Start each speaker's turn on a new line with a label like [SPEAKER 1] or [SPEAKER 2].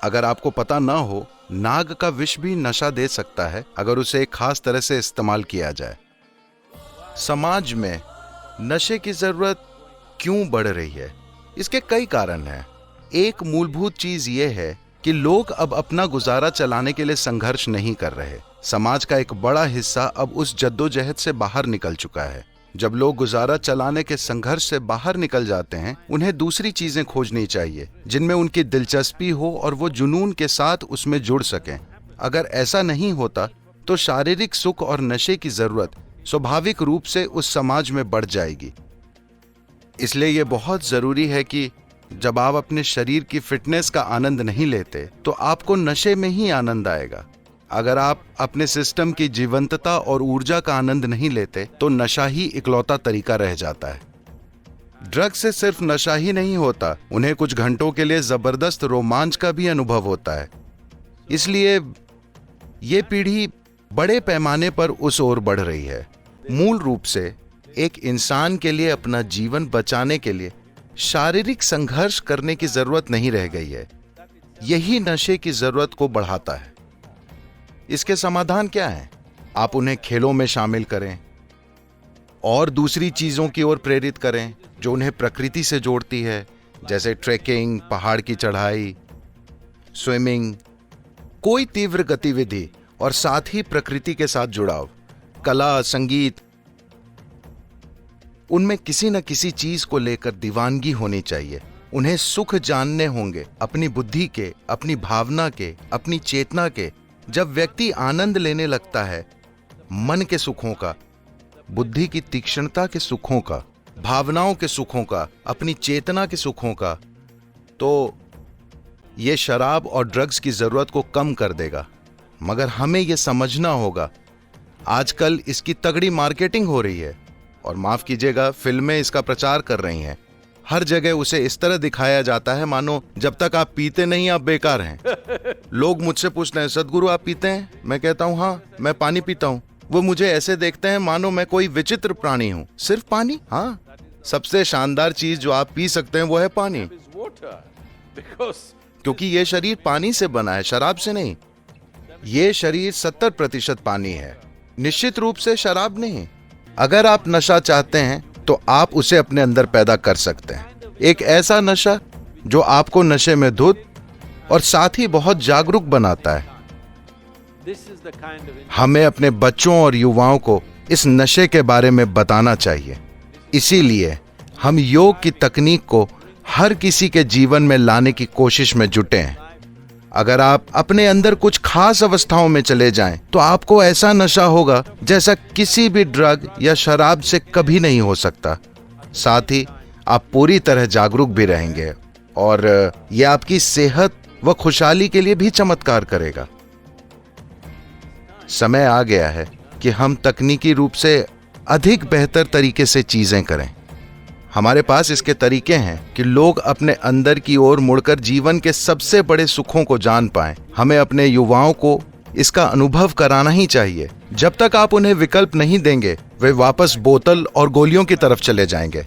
[SPEAKER 1] अगर आपको पता ना हो, नाग का विष भी नशा दे सकता है अगर उसे एक खास तरह से इस्तेमाल किया जाए। समाज में नशे की जरूरत क्यों बढ़ रही है? इसके कई कारण हैं। एक मूलभूत चीज ये है कि लोग अब अपना गुजारा चलाने के लिए संघर्ष नहीं कर रहे। समाज का एक बड़ा हिस्सा अब उस जद्दोजहद से बाहर निकल चुका है। जब लोग गुजारा चलाने के संघर्ष से बाहर निकल जाते हैं, उन्हें दूसरी चीजें खोजनी चाहिए जिनमें उनकी दिलचस्पी हो और वो जुनून के साथ उसमें जुड़ सकें। अगर ऐसा नहीं होता तो शारीरिक सुख और नशे की जरूरत स्वाभाविक रूप से उस समाज में बढ़ जाएगी। इसलिए यह बहुत जरूरी है कि जब आप अपने शरीर की फिटनेस का आनंद नहीं लेते तो आपको नशे में ही आनंद आएगा। अगर आप अपने सिस्टम की जीवंतता और ऊर्जा का आनंद नहीं लेते तो नशा ही इकलौता तरीका रह जाता है। ड्रग्स से सिर्फ नशा ही नहीं होता, उन्हें कुछ घंटों के लिए जबरदस्त रोमांच का भी अनुभव होता है। इसलिए ये पीढ़ी बड़े पैमाने पर उस ओर बढ़ रही है। मूल रूप से एक इंसान के लिए अपना जीवन बचाने के लिए शारीरिक संघर्ष करने की जरूरत नहीं रह गई है। यही नशे की जरूरत को बढ़ाता है। इसके समाधान क्या है? आप उन्हें खेलों में शामिल करें और दूसरी चीजों की ओर प्रेरित करें जो उन्हें प्रकृति से जोड़ती है, जैसे ट्रेकिंग, पहाड़ की चढ़ाई, स्विमिंग, कोई तीव्र गतिविधि और साथ ही प्रकृति के साथ जुड़ाव, कला, संगीत। उनमें किसी न किसी चीज को लेकर दीवानगी होनी चाहिए। उन्हें सुख जानने होंगे, अपनी बुद्धि के, अपनी भावना के, अपनी चेतना के। जब व्यक्ति आनंद लेने लगता है मन के सुखों का, बुद्धि की तीक्ष्णता के सुखों का, भावनाओं के सुखों का, अपनी चेतना के सुखों का, तो यह शराब और ड्रग्स की जरूरत को कम कर देगा। मगर हमें यह समझना होगा, आजकल इसकी तगड़ी मार्केटिंग हो रही है और माफ कीजिएगा, फिल्में इसका प्रचार कर रही हैं। हर जगह उसे इस तरह दिखाया जाता है मानो जब तक आप पीते नहीं आप बेकार हैं। लोग मुझसे पूछते हैं, सदगुरु आप पीते हैं? मैं कहता हूं हाँ, मैं पानी पीता हूं। वो मुझे ऐसे देखते हैं मानो मैं कोई विचित्र प्राणी हूं। सिर्फ पानी? हाँ, सबसे शानदार चीज जो आप पी सकते हैं वो है पानी, क्योंकि ये शरीर पानी से बना है, शराब से नहीं। ये शरीर 70% पानी है, निश्चित रूप से शराब नहीं। अगर आप नशा चाहते हैं तो आप उसे अपने अंदर पैदा कर सकते हैं। एक ऐसा नशा जो आपको नशे में धुत और साथ ही बहुत जागरूक बनाता है। हमें अपने बच्चों और युवाओं को इस नशे के बारे में बताना चाहिए। इसीलिए हम योग की तकनीक को हर किसी के जीवन में लाने की कोशिश में जुटे हैं। अगर आप अपने अंदर कुछ खास अवस्थाओं में चले जाएं, तो आपको ऐसा नशा होगा जैसा किसी भी ड्रग या शराब से कभी नहीं हो सकता। साथ ही आप पूरी तरह जागरूक भी रहेंगे और यह आपकी सेहत व खुशहाली के लिए भी चमत्कार करेगा। समय आ गया है कि हम तकनीकी रूप से अधिक बेहतर तरीके से चीजें करें। हमारे पास इसके तरीके हैं कि लोग अपने अंदर की ओर मुड़कर जीवन के सबसे बड़े सुखों को जान पाएं। हमें अपने युवाओं को इसका अनुभव कराना ही चाहिए। जब तक आप उन्हें विकल्प नहीं देंगे, वे वापस बोतल और गोलियों की तरफ चले जाएंगे।